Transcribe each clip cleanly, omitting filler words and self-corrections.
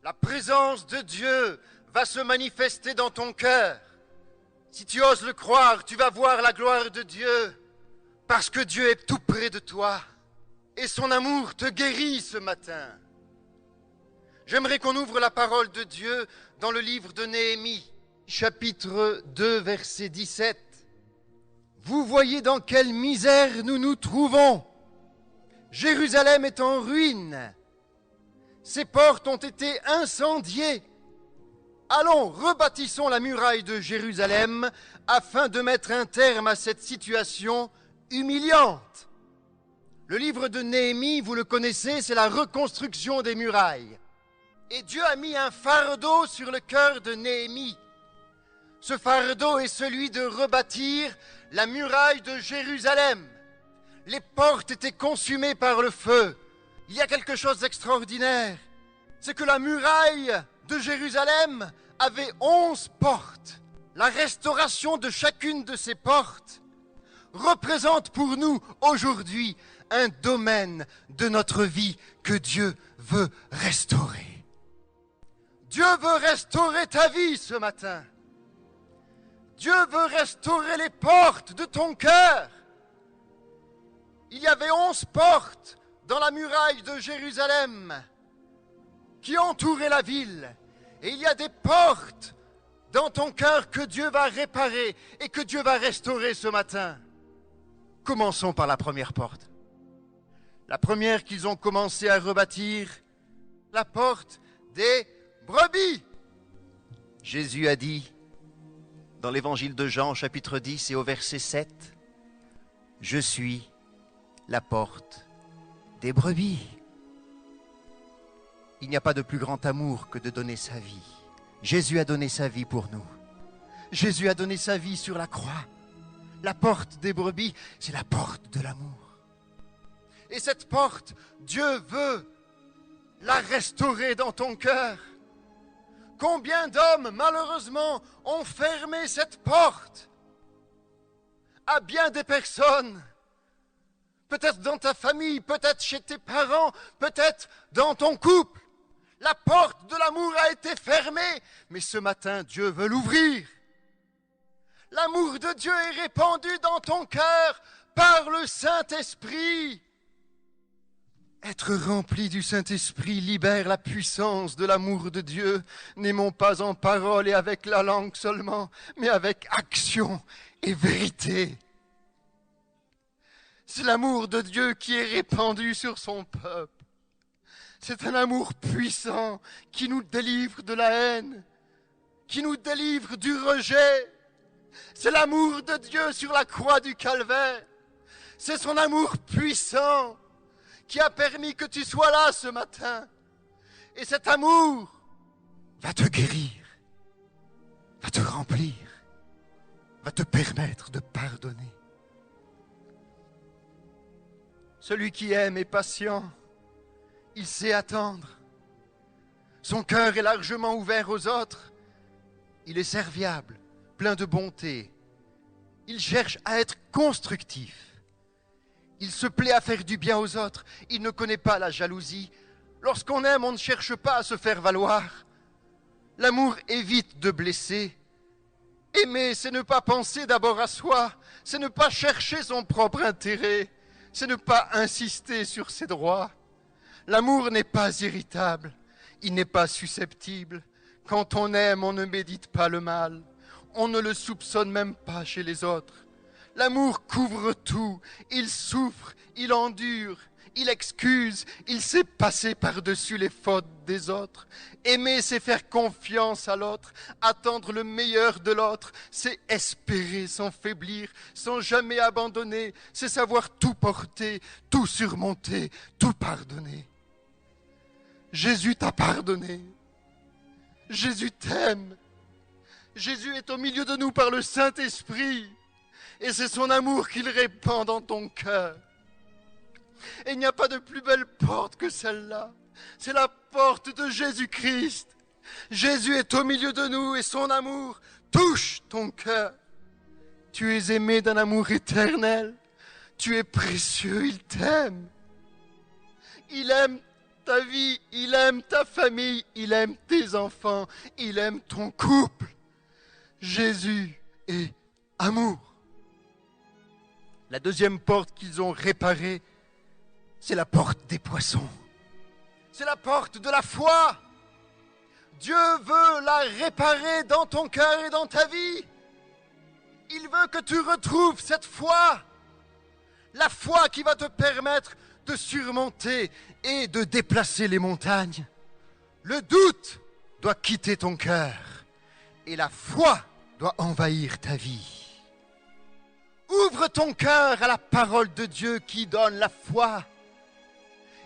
La présence de Dieu va se manifester dans ton cœur. Si tu oses le croire, tu vas voir la gloire de Dieu, parce que Dieu est tout près de toi et son amour te guérit ce matin. J'aimerais qu'on ouvre la parole de Dieu dans le livre de Néhémie, chapitre 2, verset 17. Vous voyez dans quelle misère nous nous trouvons. Jérusalem est en ruine. Ses portes ont été incendiées. Allons, rebâtissons la muraille de Jérusalem afin de mettre un terme à cette situation humiliante. Le livre de Néhémie, vous le connaissez, c'est la reconstruction des murailles. Et Dieu a mis un fardeau sur le cœur de Néhémie. Ce fardeau est celui de rebâtir la muraille de Jérusalem. Les portes étaient consumées par le feu. Il y a quelque chose d'extraordinaire. C'est que la muraille de Jérusalem avait 11 portes. La restauration de chacune de ces portes représente pour nous aujourd'hui un domaine de notre vie que Dieu veut restaurer. Dieu veut restaurer ta vie ce matin. Dieu veut restaurer les portes de ton cœur. Il y avait 11 portes dans la muraille de Jérusalem qui entouraient la ville. Et il y a des portes dans ton cœur que Dieu va réparer et que Dieu va restaurer ce matin. Commençons par la première porte. La première qu'ils ont commencé à rebâtir, la porte des brebis. Jésus a dit dans l'évangile de Jean, chapitre 10 et au verset 7, « Je suis la porte des brebis. » Il n'y a pas de plus grand amour que de donner sa vie. Jésus a donné sa vie pour nous. Jésus a donné sa vie sur la croix. La porte des brebis, c'est la porte de l'amour. Et cette porte, Dieu veut la restaurer dans ton cœur. Combien d'hommes, malheureusement, ont fermé cette porte à bien des personnes? Peut-être dans ta famille, peut-être chez tes parents, peut-être dans ton couple. La porte de l'amour a été fermée, mais ce matin, Dieu veut l'ouvrir. L'amour de Dieu est répandu dans ton cœur par le Saint-Esprit. Être rempli du Saint-Esprit libère la puissance de l'amour de Dieu. N'aimons pas en parole et avec la langue seulement, mais avec action et vérité. C'est l'amour de Dieu qui est répandu sur son peuple. C'est un amour puissant qui nous délivre de la haine, qui nous délivre du rejet. C'est l'amour de Dieu sur la croix du Calvaire. C'est son amour puissant qui a permis que tu sois là ce matin. Et cet amour va te guérir, va te remplir, va te permettre de pardonner. Celui qui aime est patient, il sait attendre. Son cœur est largement ouvert aux autres. Il est serviable, plein de bonté. Il cherche à être constructif. Il se plaît à faire du bien aux autres. Il ne connaît pas la jalousie. Lorsqu'on aime, on ne cherche pas à se faire valoir. L'amour évite de blesser. Aimer, c'est ne pas penser d'abord à soi. C'est ne pas chercher son propre intérêt. C'est ne pas insister sur ses droits. L'amour n'est pas irritable. Il n'est pas susceptible. Quand on aime, on ne médite pas le mal. On ne le soupçonne même pas chez les autres. L'amour couvre tout. Il souffre, il endure, il excuse, il sait passer par-dessus les fautes des autres. Aimer, c'est faire confiance à l'autre, attendre le meilleur de l'autre, c'est espérer sans faiblir, sans jamais abandonner, c'est savoir tout porter, tout surmonter, tout pardonner. Jésus t'a pardonné. Jésus t'aime. Jésus est au milieu de nous par le Saint-Esprit. Et c'est son amour qu'il répand dans ton cœur. Et il n'y a pas de plus belle porte que celle-là. C'est la porte de Jésus-Christ. Jésus est au milieu de nous et son amour touche ton cœur. Tu es aimé d'un amour éternel. Tu es précieux, il t'aime. Il aime ta vie, il aime ta famille, il aime tes enfants, il aime ton couple. Jésus est amour. La deuxième porte qu'ils ont réparée, c'est la porte des poissons. C'est la porte de la foi. Dieu veut la réparer dans ton cœur et dans ta vie. Il veut que tu retrouves cette foi. La foi qui va te permettre de surmonter et de déplacer les montagnes. Le doute doit quitter ton cœur et la foi doit envahir ta vie. Ouvre ton cœur à la parole de Dieu qui donne la foi.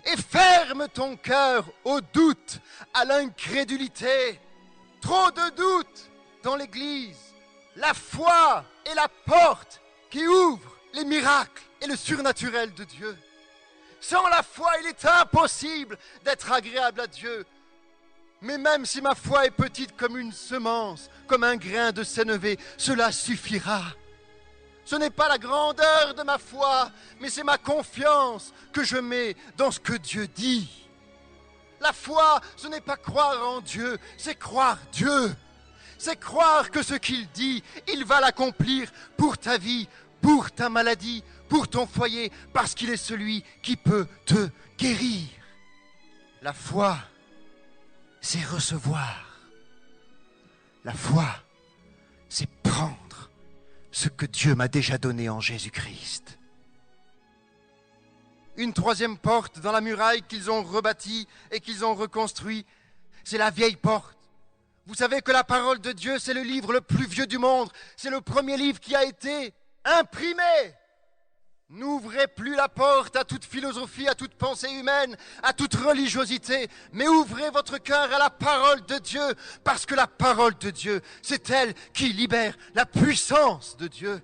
Et ferme ton cœur au doute, à l'incrédulité. Trop de doutes dans l'Église. La foi est la porte qui ouvre les miracles et le surnaturel de Dieu. Sans la foi, il est impossible d'être agréable à Dieu. Mais même si ma foi est petite comme une semence, comme un grain de sénévé, cela suffira. Ce n'est pas la grandeur de ma foi, mais c'est ma confiance que je mets dans ce que Dieu dit. La foi, ce n'est pas croire en Dieu, c'est croire Dieu. C'est croire que ce qu'il dit, il va l'accomplir pour ta vie, pour ta maladie, pour ton foyer, parce qu'il est celui qui peut te guérir. La foi, c'est recevoir. La foi, c'est prendre ce que Dieu m'a déjà donné en Jésus-Christ. Une troisième porte dans la muraille qu'ils ont rebâtie et qu'ils ont reconstruit, c'est la vieille porte. Vous savez que la parole de Dieu, c'est le livre le plus vieux du monde. C'est le premier livre qui a été imprimé. N'ouvrez plus la porte à toute philosophie, à toute pensée humaine, à toute religiosité, mais ouvrez votre cœur à la parole de Dieu, parce que la parole de Dieu, c'est elle qui libère la puissance de Dieu.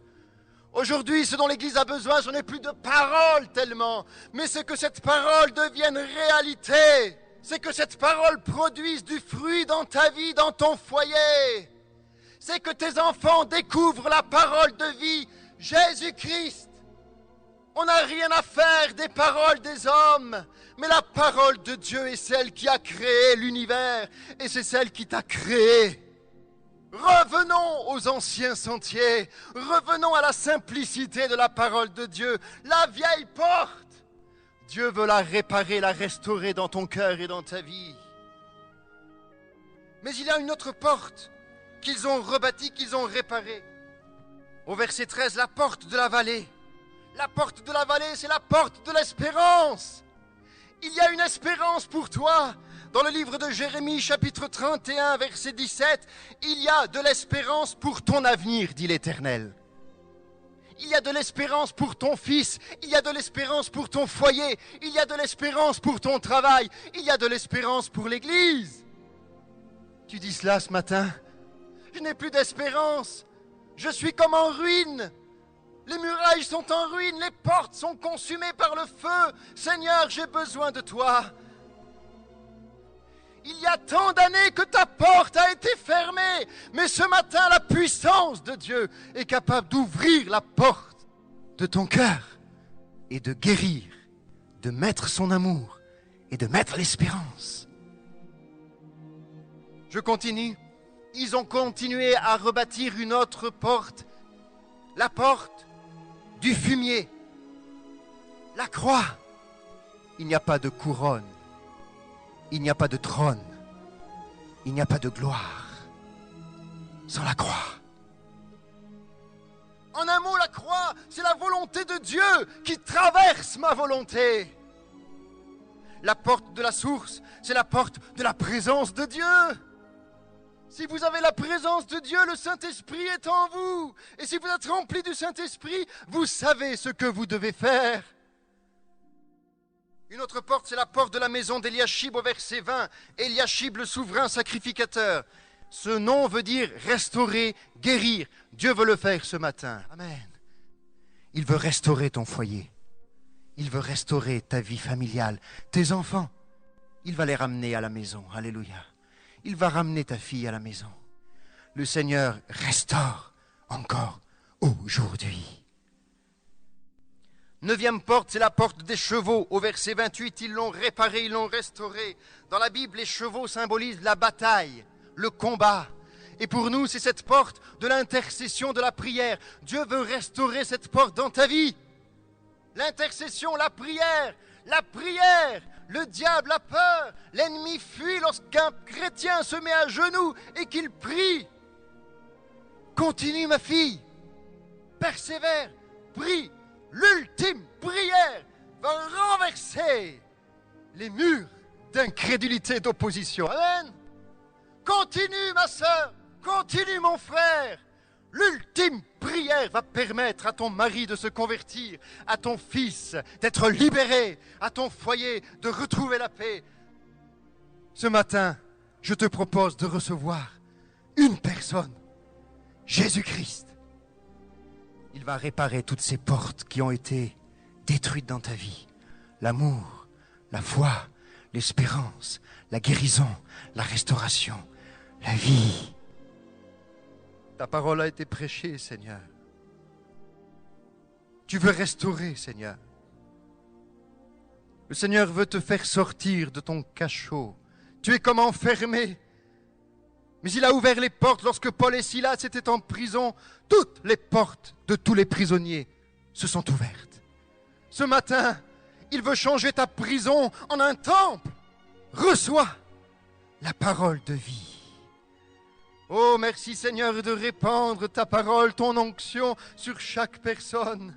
Aujourd'hui, ce dont l'Église a besoin, ce n'est plus de parole tellement, mais c'est que cette parole devienne réalité. C'est que cette parole produise du fruit dans ta vie, dans ton foyer. C'est que tes enfants découvrent la parole de vie, Jésus-Christ. On n'a rien à faire des paroles des hommes, mais la parole de Dieu est celle qui a créé l'univers, et c'est celle qui t'a créé. Revenons aux anciens sentiers, revenons à la simplicité de la parole de Dieu, la vieille porte. Dieu veut la réparer, la restaurer dans ton cœur et dans ta vie. Mais il y a une autre porte qu'ils ont rebâtie, qu'ils ont réparée. Au verset 13, la porte de la vallée. La porte de la vallée, c'est la porte de l'espérance. Il y a une espérance pour toi. Dans le livre de Jérémie, chapitre 31, verset 17, il y a de l'espérance pour ton avenir, dit l'Éternel. Il y a de l'espérance pour ton fils, il y a de l'espérance pour ton foyer, il y a de l'espérance pour ton travail, il y a de l'espérance pour l'Église. Tu dis cela ce matin, je n'ai plus d'espérance, je suis comme en ruine. Les murailles sont en ruine, les portes sont consumées par le feu. Seigneur, j'ai besoin de toi. Il y a tant d'années que ta porte a été fermée, mais ce matin, la puissance de Dieu est capable d'ouvrir la porte de ton cœur et de guérir, de mettre son amour et de mettre l'espérance. Je continue. Ils ont continué à rebâtir une autre porte, la porte du fumier, la croix. Il n'y a pas de couronne, il n'y a pas de trône, il n'y a pas de gloire sans la croix. En un mot, la croix, c'est la volonté de Dieu qui traverse ma volonté. La porte de la source, c'est la porte de la présence de Dieu. Si vous avez la présence de Dieu, le Saint-Esprit est en vous. Et si vous êtes rempli du Saint-Esprit, vous savez ce que vous devez faire. Une autre porte, c'est la porte de la maison d'Eliashib au verset 20. Eliashib, le souverain sacrificateur. Ce nom veut dire restaurer, guérir. Dieu veut le faire ce matin. Amen. Il veut restaurer ton foyer. Il veut restaurer ta vie familiale, tes enfants. Il va les ramener à la maison. Alléluia. Il va ramener ta fille à la maison. Le Seigneur restaure encore aujourd'hui. Neuvième porte, c'est la porte des chevaux. Au verset 28, ils l'ont réparée, ils l'ont restaurée. Dans la Bible, les chevaux symbolisent la bataille, le combat. Et pour nous, c'est cette porte de l'intercession, de la prière. Dieu veut restaurer cette porte dans ta vie. L'intercession, la prière, le diable a peur, l'ennemi fuit lorsqu'un chrétien se met à genoux et qu'il prie. Continue ma fille, persévère, prie. L'ultime prière va renverser les murs d'incrédulité et d'opposition. Amen. Continue ma sœur, continue mon frère. L'ultime prière va permettre à ton mari de se convertir, à ton fils d'être libéré, à ton foyer de retrouver la paix. Ce matin, je te propose de recevoir une personne, Jésus-Christ. Il va réparer toutes ces portes qui ont été détruites dans ta vie. L'amour, la foi, l'espérance, la guérison, la restauration, la vie. Ta parole a été prêchée, Seigneur. Tu veux restaurer, Seigneur. Le Seigneur veut te faire sortir de ton cachot. Tu es comme enfermé. Mais il a ouvert les portes lorsque Paul et Silas étaient en prison. Toutes les portes de tous les prisonniers se sont ouvertes. Ce matin, il veut changer ta prison en un temple. Reçois la parole de vie. Oh, merci Seigneur de répandre ta parole, ton onction sur chaque personne.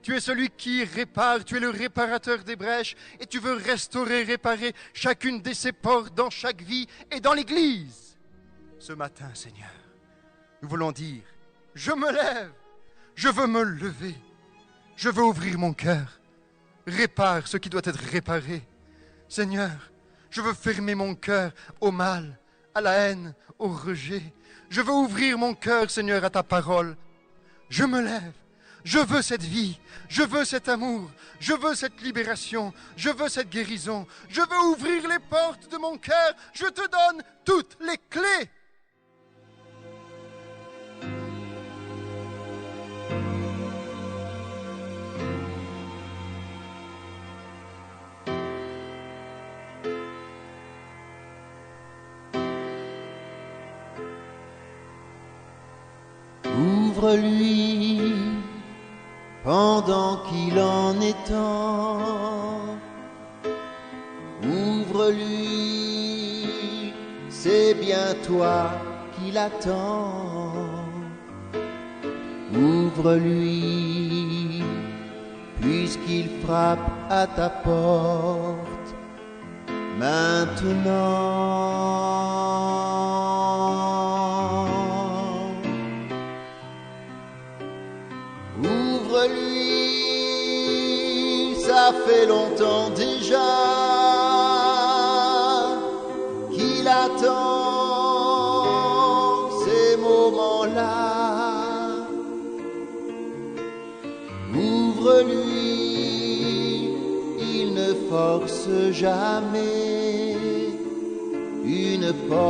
Tu es celui qui répare, tu es le réparateur des brèches et tu veux restaurer, réparer chacune de ces portes dans chaque vie et dans l'Église. Ce matin, Seigneur, nous voulons dire, je me lève, je veux me lever, je veux ouvrir mon cœur, répare ce qui doit être réparé. Seigneur, je veux fermer mon cœur au mal, à la haine, au rejet. Je veux ouvrir mon cœur, Seigneur, à ta parole. Je me lève, je veux cette vie, je veux cet amour, je veux cette libération, je veux cette guérison. Je veux ouvrir les portes de mon cœur, je te donne toutes les clés. Ouvre-lui pendant qu'il en est temps. Ouvre-lui, c'est bien toi qui l'attends. Ouvre-lui, puisqu'il frappe à ta porte maintenant. Ouvre-lui, ça fait longtemps déjà qu'il attend ces moments-là. Ouvre-lui, il ne force jamais une porte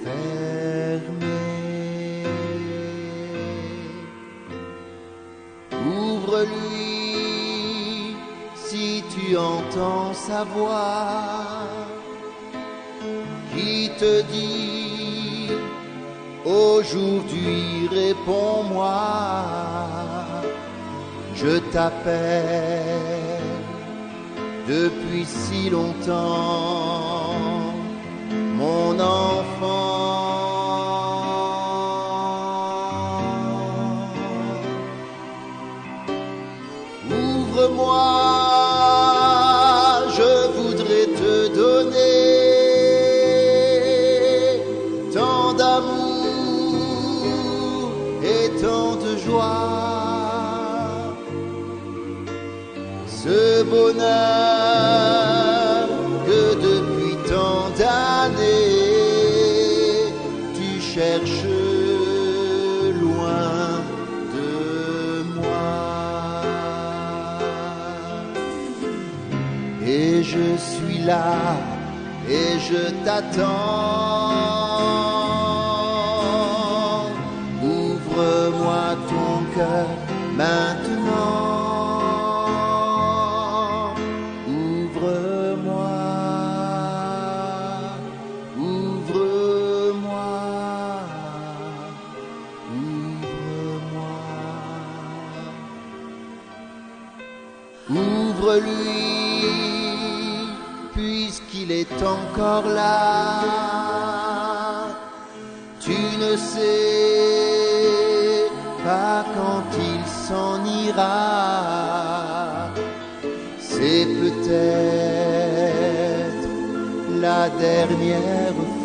fermée. Ouvre-lui si tu entends sa voix qui te dit aujourd'hui réponds-moi, je t'appelle depuis si longtemps, mon enfant. Ouvre-moi, je voudrais te donner tant d'amour et tant de joie, ce bonheur que depuis tant d'années tu cherches loin de moi. Et je suis là et je t'attends. Ouvre-moi ton cœur Ouvre-lui, puisqu'il est encore là. Tu ne sais pas quand il s'en ira. C'est peut-être la dernière fois.